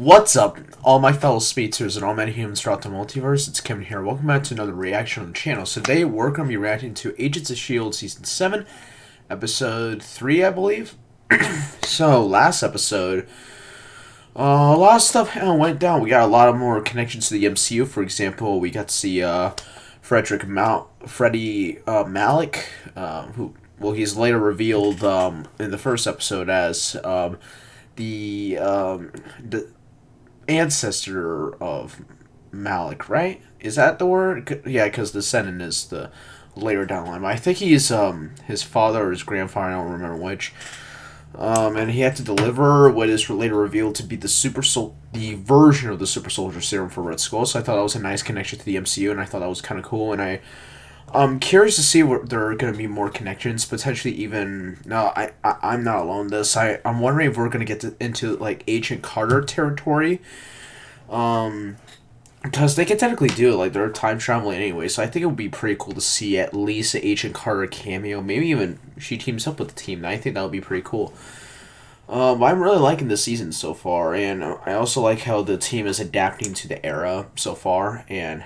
What's up, all my fellow speedsters and all many humans throughout the multiverse? It's Kevin here. Welcome back to another reaction on the channel. So today we're going to be reacting to Agents of S.H.I.E.L.D. Season 7, Episode 3, I believe. So, last episode, a lot of stuff went down. We got a lot of more connections to the MCU. For example, we got to see Freddie Malik, he's later revealed in the first episode as the ancestor of Malik, right? Is that the word? Yeah, because the Senin is the later down the line. I think he's his father or his grandfather. I don't remember which. And he had to deliver what is later revealed to be the version of the super soldier serum for Red Skull. So I thought that was a nice connection to the MCU, and I thought that was kind of cool. And I'm curious to see what there are going to be more connections, potentially even. No, I'm not alone in this. I'm wondering if we're going to get into like Agent Carter territory. Because they can technically do it, like they're time traveling anyway, so I think it would be pretty cool to see at least an Agent Carter cameo. Maybe even she teams up with the team. I think that would be pretty cool. I'm really liking this season so far, and I also like how the team is adapting to the era so far. And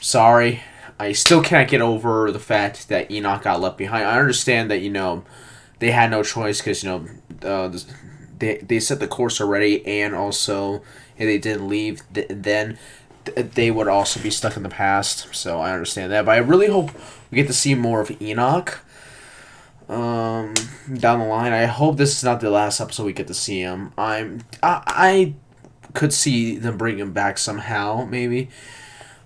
sorry, I still can't get over the fact that Enoch got left behind. I understand that they had no choice because they set the course already, and also if they didn't leave, then they would also be stuck in the past, so I understand that. But I really hope we get to see more of Enoch down the line. I hope this is not the last episode we get to see him. I could see them bring him back somehow, maybe.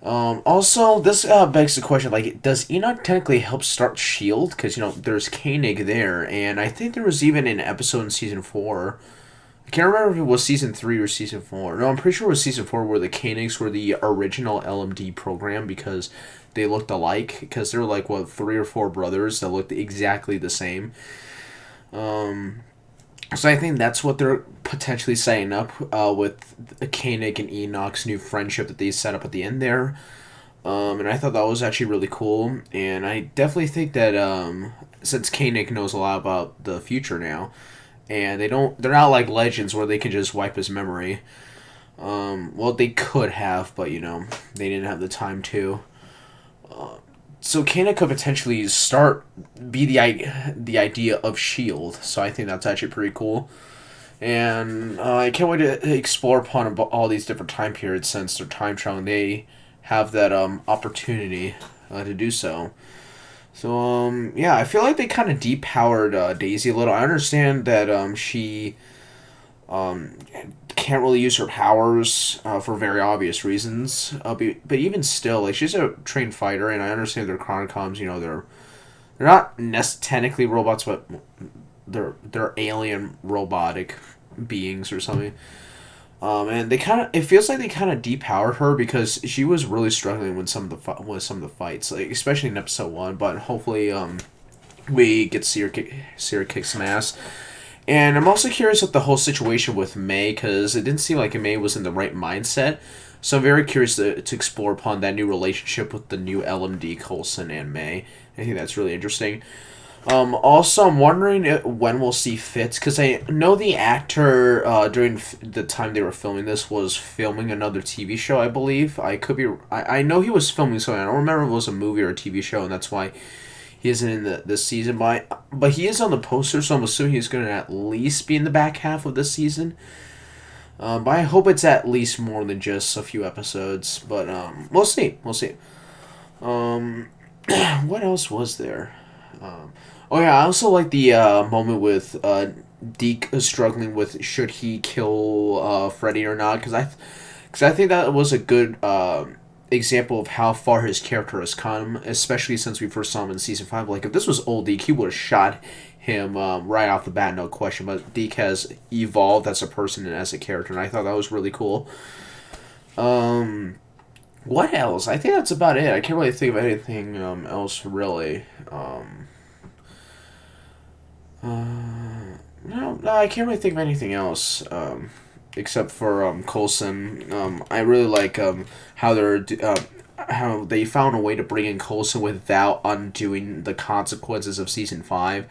Also, this begs the question, like, does Enoch technically help start S.H.I.E.L.D.? Because, there's Koenig there, and I think there was even an episode in Season 4. I can't remember if it was Season 3 or Season 4. No, I'm pretty sure it was Season 4 where the Koenigs were the original LMD program because they looked alike. Because they were like, 3 or 4 brothers that looked exactly the same. So I think that's what they're potentially setting up with Koenig and Enoch's new friendship that they set up at the end there. And I thought that was actually really cool. And I definitely think that since Koenig knows a lot about the future now, and they're not like Legends where they can just wipe his memory. Well, they could have, but they didn't have the time to. So Koenig could potentially be the idea of S.H.I.E.L.D. So I think that's actually pretty cool. And I can't wait to explore upon all these different time periods since they're time traveling. They have that opportunity to do so. So, yeah, I feel like they kind of depowered Daisy a little. I understand that she can't really use her powers for very obvious reasons. But even still, like, she's a trained fighter, and I understand they're Chronicoms. They're not technically robots, but they're alien robotic beings or something. And it feels like they kind of depowered her because she was really struggling with some of the fights, like especially in episode 1. But hopefully, we get to see her kick some ass. And I'm also curious with the whole situation with May because it didn't seem like May was in the right mindset. So I'm very curious to explore upon that new relationship with the new LMD Coulson and May. I think that's really interesting. Also, I'm wondering when we'll see Fitz, because I know the actor, during the time they were filming this, was filming another TV show, I believe. I know he was filming something. I don't remember if it was a movie or a TV show, and that's why he isn't in this season. But he is on the poster, so I'm assuming he's going to at least be in the back half of this season. But I hope it's at least more than just a few episodes. But we'll see. We'll see. What else was there? Oh yeah, I also like the moment with Deke struggling with should he kill Freddy or not, because I think that was a good example of how far his character has come, especially since we first saw him in Season 5. Like, if this was old Deke, he would have shot him right off the bat, no question, but Deke has evolved as a person and as a character, and I thought that was really cool. What else? I think that's about it. I can't really think of anything else, really. No, I can't really think of anything else, except for Coulson. I really like how they're. how they found a way to bring in Coulson without undoing the consequences of season 5.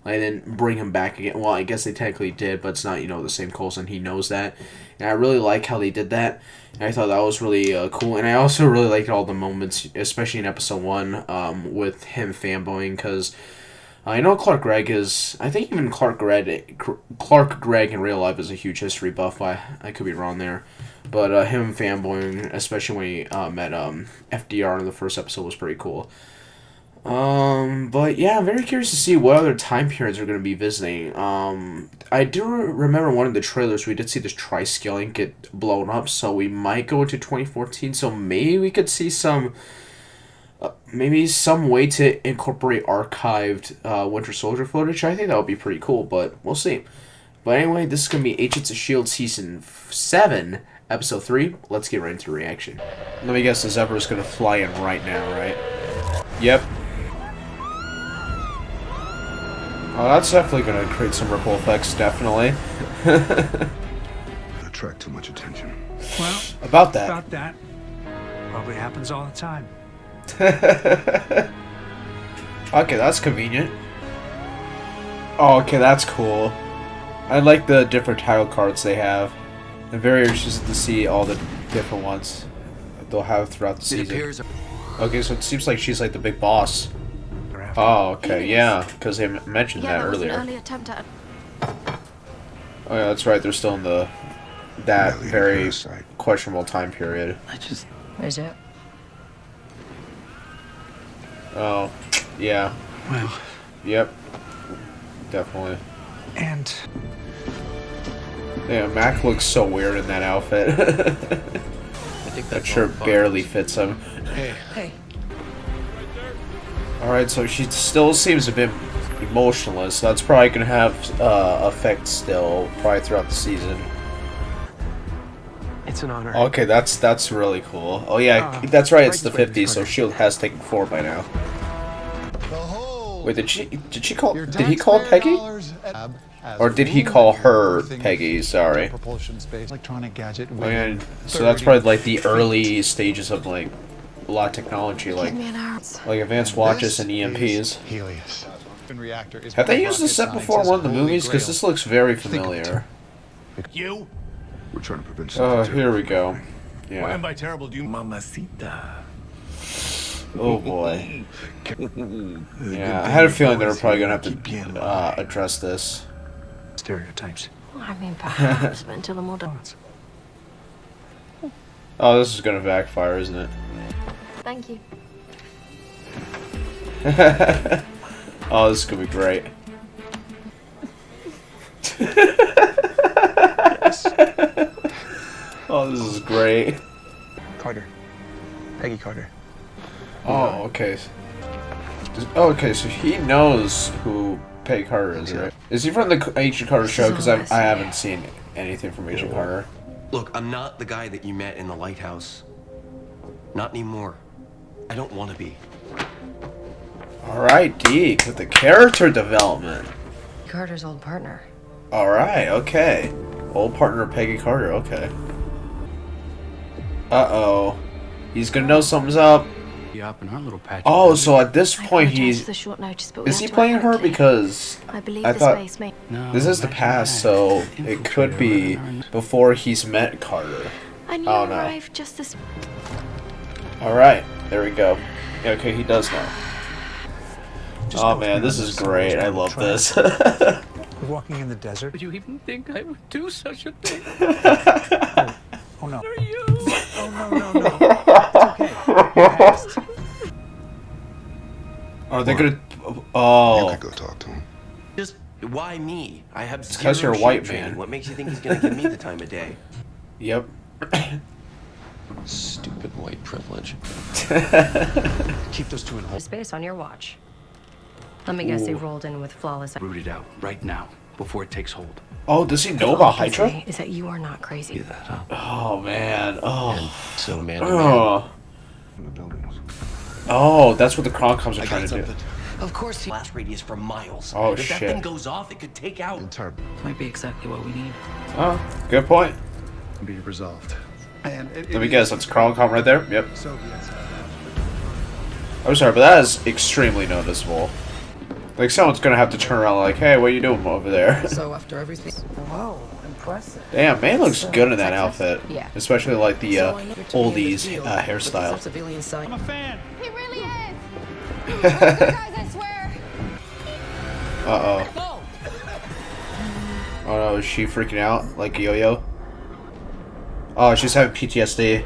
Like, they didn't bring him back again. Well, I guess they technically did, but it's not, the same Coulson. He knows that. And I really like how they did that. And I thought that was really cool. And I also really liked all the moments, especially in episode 1, with him fanboying, because I know Clark Gregg is... I think even Clark Gregg in real life is a huge history buff. I could be wrong there. But him fanboying, especially when he met FDR in the first episode, was pretty cool. But yeah, I'm very curious to see what other time periods we're going to be visiting. I do remember one of the trailers, we did see this Triskelion get blown up, so we might go into 2014, so maybe we could see some way to incorporate archived Winter Soldier footage. I think that would be pretty cool, but we'll see. But anyway, this is going to be Agents of S.H.I.E.L.D. Season 7, Episode 3. Let's get right into the reaction. Let me guess, the Zephyr is going to fly in right now, right? Yep. Oh, that's definitely going to create some ripple effects, definitely. Attract too much attention. Well, about that. Probably happens all the time. Okay, that's convenient. Oh, okay, that's cool. I like the different title cards they have. I'm very interested to see all the different ones that they'll have throughout the season. Okay, so it seems like she's like the big boss. Oh, okay, yeah, because they mentioned that earlier. Oh yeah, that's right. They're still in that very questionable time period. Where's it? Oh, yeah. Well. Yep. Definitely. And. Yeah, Mac looks so weird in that outfit. That shirt barely fits him. Hey. Alright, so she still seems a bit emotionless, so that's probably going to have effect still, probably throughout the season. It's an honor. Okay, that's really cool. Oh yeah, that's right, it's the 50s, so S.H.I.E.L.D. has taken 4 by now. Wait, did he call Peggy? Or did he call her Peggy? Sorry. Oh, yeah, so that's probably like the early stages of like a lot of technology, like advanced watches and EMPs. Have they used this set before in one of the movies? Because this looks very familiar. We're trying to prevent Oh, here we go. Yeah. by terrible do Mamacita. Oh boy. Yeah, I had a feeling they were probably gonna have to address this. Stereotypes. I mean, perhaps, but until the modern. Oh, this is gonna backfire, isn't it? Thank you. Oh, this is gonna be great. Oh, this is great. Carter. Peggy Carter. Oh, okay. Okay, so he knows who Peggy Carter is, right? Is he from the Agent Carter show? Because I haven't seen anything from Agent Carter. Look, I'm not the guy that you met in the lighthouse. Not anymore. I don't want to be. Alright, Deke, with the character development. Carter's old partner. Alright, okay. Old partner Peggy Carter, okay. Uh-oh. He's gonna know something's up. Up in our little patch. Oh, so at this point is he playing her? Because I thought this is the past, so it could be before he's met Carter. And you Oh no. arrived just this. Alright, there we go. Yeah, okay, he does know. Oh man, this is great. I love this. Walking in the desert. Would you even think I would do such a thing? Oh no. Are you? Oh no. It's okay. You asked. Are they gonna... You Oh. could go talk to him. Just why me? I have zero 'cause you're a ship white training. man. What makes you think he's gonna give me the time of day? Yep. Stupid white privilege. Keep those two in hold. Space on your watch. Let me guess, they Ooh. rolled in with flawless. Root it out right now before it takes hold. Oh, does he know All about I can Hydra? say is that you are not crazy. Do that, huh? Oh man. Oh. So man, Oh. In the buildings. Oh, that's what the Chronocoms are trying to do. of course, blast radius for miles. Oh, if that shit. thing goes off, it could take out. Entire Might be exactly what we need. Oh, good point. be resolved. And Let me guess, that's Chronocom right there? Yep. Soviets I'm sorry, but that is extremely noticeable. Like, someone's gonna have to turn around like, hey, what are you doing over there? So after everything, whoa, impressive. Damn, man looks good in that outfit. Yeah. Especially like the oldies hairstyle. I'm a fan. He really is. We're good guys, I swear. Uh-oh. Oh no, is she freaking out? Like Yo-Yo? Oh, she's having PTSD.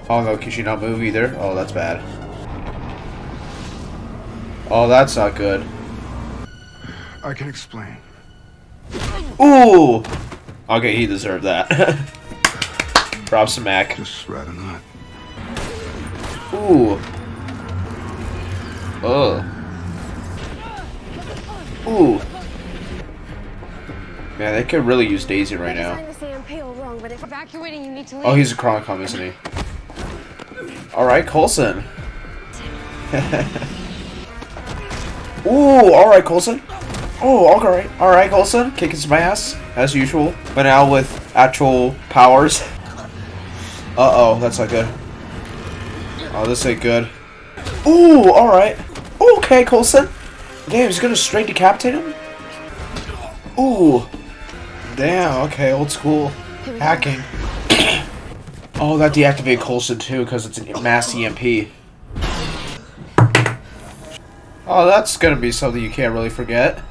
Oh no, can she not move either? Oh, that's bad. Oh, that's not good. I can explain. Ooh! Okay, he deserved that. Props to Mac. Just rather not. Ooh. Ugh. Ooh. Man, they could really use Daisy right now. Wrong, but if evacuating, you need to leave. Oh, he's a Chronicom, isn't he? Alright, Coulson. Ooh, alright, Coulson. Oh, alright. Alright, Coulson. Kicking some ass, as usual. But now with actual powers. Uh-oh, that's not good. Oh, this ain't good. Ooh, alright. Okay, Coulson. Damn, he's gonna straight decapitate him? Ooh. Damn, okay, old school hacking. Oh, that deactivated Coulson too, because it's a mass EMP. Oh, that's gonna be something you can't really forget.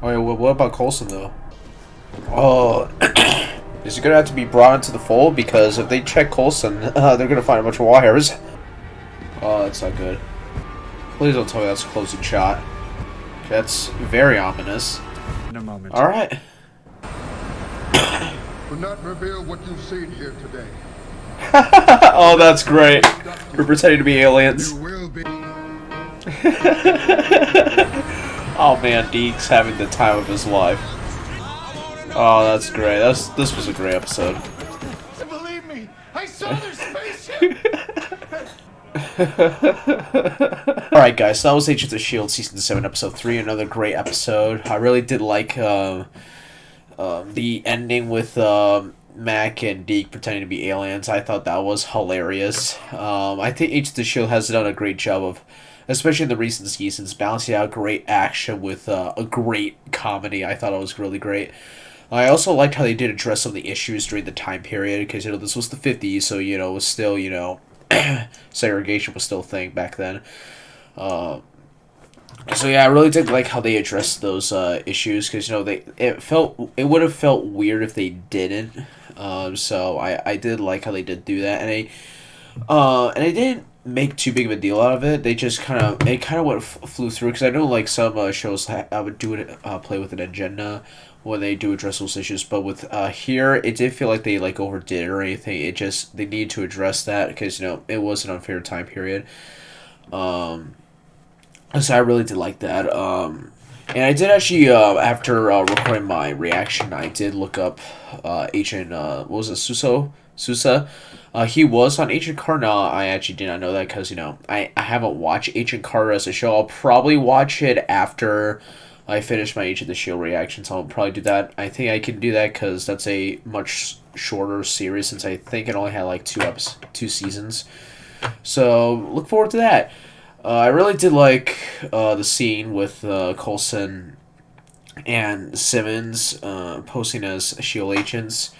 Oh, wait, what about Coulson though? Oh, is he gonna have to be brought into the fold? Because if they check Coulson, they're gonna find a bunch of wires. Oh, that's not good. Please don't tell me that's a closing shot. That's very ominous. In a moment. Alright. Do not reveal what you've seen here today. Oh, that's great. We're pretending to be aliens. You will be. Oh man, Deke's having the time of his life. Oh, that's great. This was a great episode. Believe me, I saw their spaceship. Alright guys, so that was Agents of S.H.I.E.L.D. Season 7, Episode 3. Another great episode. I really did like the ending with Mac and Deke pretending to be aliens. I thought that was hilarious. I think Agents of S.H.I.E.L.D. has done a great job of, especially in the recent seasons, balancing out great action with a great comedy. I thought it was really great. I also liked how they did address some of the issues during the time period, because, this was the 50s, so, it was still, segregation was still a thing back then. So yeah, I really did like how they addressed those issues, because it would have felt weird if they didn't. So I did like how they did do that, and they didn't make too big of a deal out of it. They just kind of flew through, because I know like some shows would do it, play with an agenda when they do address those issues, but with here, it did feel like they overdid it or anything. It just, they need to address that, because it was an unfair time period. So I really did like that. And I did actually, after recording my reaction, I did look up Agent, what was it, Sousa? He was on Agent Carter. No, I actually did not know that, because, I haven't watched Agent Carter as a show. I'll probably watch it after I finish my Agent of the S.H.I.E.L.D. reaction, so I'll probably do that. I think I can do that, because that's a much shorter series, since I think it only had like 2 seasons. So, look forward to that. I really did like the scene with Coulson and Simmons posing as S.H.I.E.L.D. agents,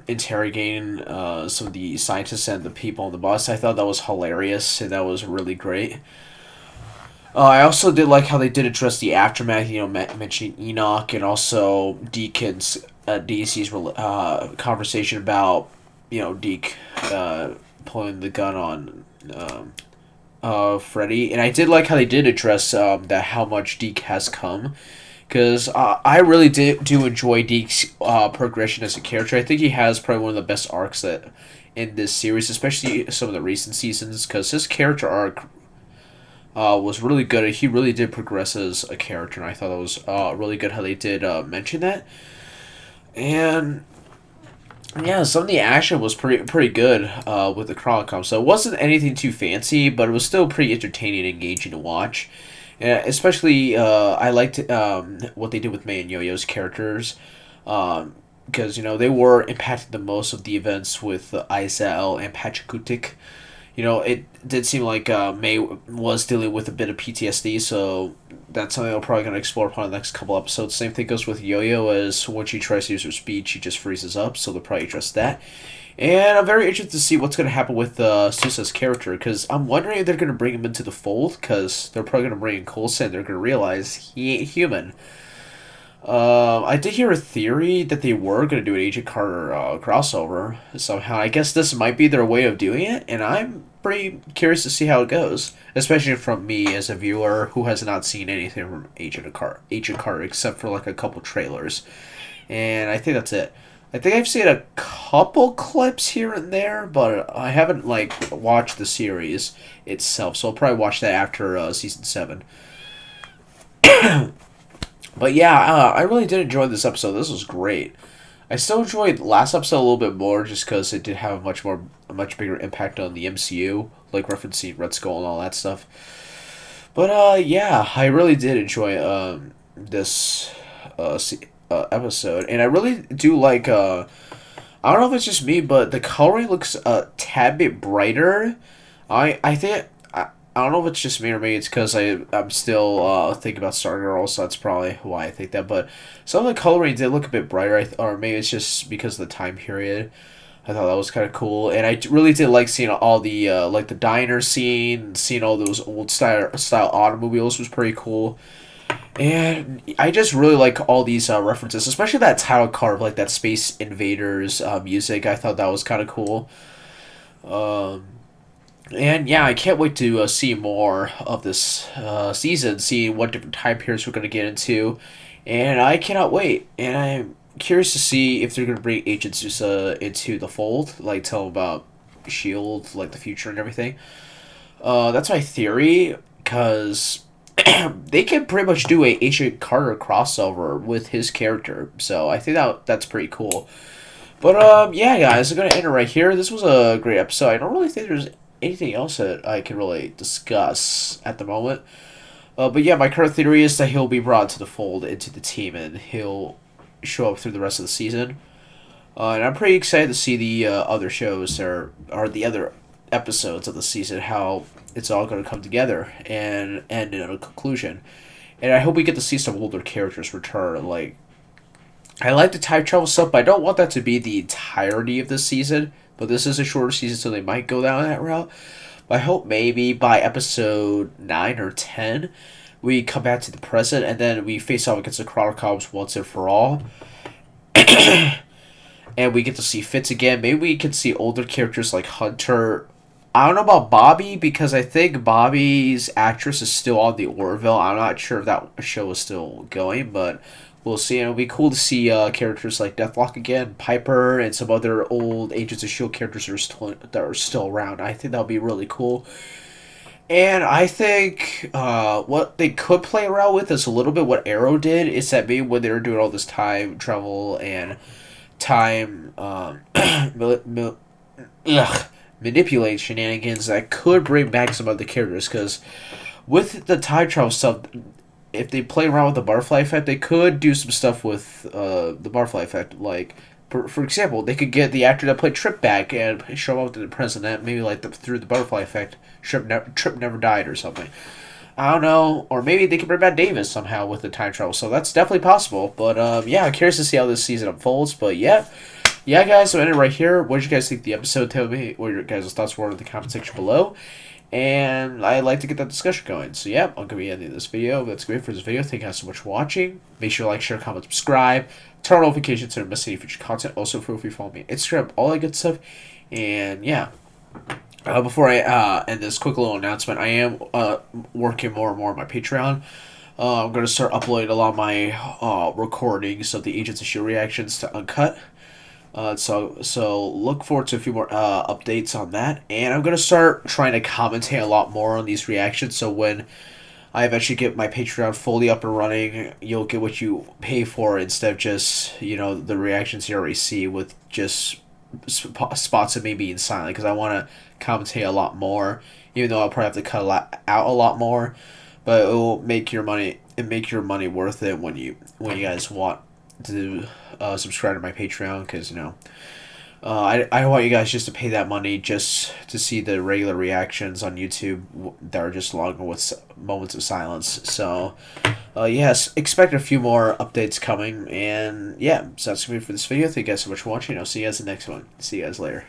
interrogating some of the scientists and the people on the bus. I thought that was hilarious, and that was really great. I also did like how they did address the aftermath, mentioning Enoch, and also Deacon's, Daisy's conversation about, Deke pulling the gun on Freddy. And I did like how they did address that how much Deke has come, because I really do enjoy Deke's progression as a character. I think he has probably one of the best arcs in this series, especially some of the recent seasons, because his character arc was really good. He really did progress as a character, and I thought that was really good how they did mention that. And yeah, some of the action was pretty good with the Chronicom. So it wasn't anything too fancy, but it was still pretty entertaining and engaging to watch. And especially, I liked what they did with May and Yo-Yo's characters, because they were impacted the most of the events with Izel and Pachakutik. you know, it did seem like May was dealing with a bit of PTSD, so that's something I'm probably going to explore upon the next couple episodes. Same thing goes with Yo-Yo, as when she tries to use her speed, she just freezes up, so they'll probably address that. And I'm very interested to see what's going to happen with Sousa's character, because I'm wondering if they're going to bring him into the fold, because they're probably going to bring in Coulson, and they're going to realize he ain't human. I did hear a theory that they were going to do an Agent Carter crossover somehow. I guess this might be their way of doing it, and I'm pretty curious to see how it goes, especially from me as a viewer who has not seen anything from Agent Carter except for like a couple trailers, and I think that's it. I think I've seen a couple clips here and there, but I haven't like watched the series itself, so I'll probably watch that after season 7. But yeah, I really did enjoy this episode. This was great. I still enjoyed last episode a little bit more just because it did have a much bigger impact on the MCU, like referencing Red Skull and all that stuff. But yeah, I really did enjoy this episode, and I really do like. I don't know if it's just me, but the coloring looks a tad bit brighter. I think. I don't know if it's just me or maybe it's because I'm still thinking about Stargirl, so that's probably why I think that. But some of the coloring did look a bit brighter, or maybe it's just because of the time period. I thought that was kind of cool, and I really did like seeing all the like the diner scene, seeing all those old style automobiles was pretty cool. And I just really like all these references, especially that title card of like that Space Invaders music. I thought that was kind of cool. And yeah, I can't wait to see more of this season, see what different time periods we're going to get into. And I cannot wait. And I'm curious to see if they're going to bring Agent Sousa into the fold, like tell them about S.H.I.E.L.D., like the future and everything. That's my theory, because they can pretty much do a Agent Carter crossover with his character. So I think that's pretty cool. But yeah, guys, I'm going to end it right here. This was a great episode. I don't really think there's anything else that I can really discuss at the moment. But yeah, my current theory is that he'll be brought to the fold into the team, and he'll show up through the rest of the season. And I'm pretty excited to see the other shows or the other episodes of the season, how it's all going to come together and end in a conclusion. And I hope we get to see some older characters return. Like, I like the time travel stuff, but I don't want that to be the entirety of this season. But this is a shorter season, so they might go down that route. But I hope maybe by episode 9 or 10, we come back to the present, and then we face off against the Chronocoms once and for all. And we get to see Fitz again. Maybe we can see older characters like Hunter. I don't know about Bobby, because I think Bobby's actress is still on the Orville. I'm not sure if that show is still going, but we'll see. And it'll be cool to see characters like Deathlock again, Piper, and some other old Agents of S.H.I.E.L.D. characters that are still around. I think that'll be really cool. And I think what they could play around with is a little bit what Arrow did, is that maybe when they were doing all this time travel and time manipulate shenanigans, that could bring back some of the characters. Because with the time travel stuff, if they play around with the butterfly effect, they could do some stuff with the butterfly effect. Like, for example, they could get the actor that played Trip back and show up to the present, maybe like through the butterfly effect, Trip never died or something. I don't know. Or maybe they could bring back Davis somehow with the time travel. So that's definitely possible. But yeah, I'm curious to see how this season unfolds. But yeah, guys, so I end it right here. What did you guys think of the episode? Tell me what your guys' thoughts were in the comment section below. And I'd like to get that discussion going. So yeah, I'm going to be ending this video. That's great for this video. Thank you guys so much for watching. Make sure to like, share, comment, subscribe. Turn on notifications so you don't miss any future content. Also, feel free to follow me on Instagram, all that good stuff. And yeah, before I end this quick little announcement, I am working more and more on my Patreon. I'm going to start uploading a lot of my recordings of the Agents of S.H.I.E.L.D. reactions to Uncut. So look forward to a few more updates on that, and I'm gonna start trying to commentate a lot more on these reactions. So when I eventually get my Patreon fully up and running, you'll get what you pay for instead of just the reactions you already see with just spots of me being silent. Because I want to commentate a lot more, even though I'll probably have to cut out a lot more. But it will make your money worth it when you guys want to subscribe to my Patreon, because I want you guys just to pay that money just to see the regular reactions on YouTube that are just longer with moments of silence. So, yes, expect a few more updates coming. And yeah, so that's going to be it for this video. Thank you guys so much for watching. I'll see you guys in the next one. See you guys later.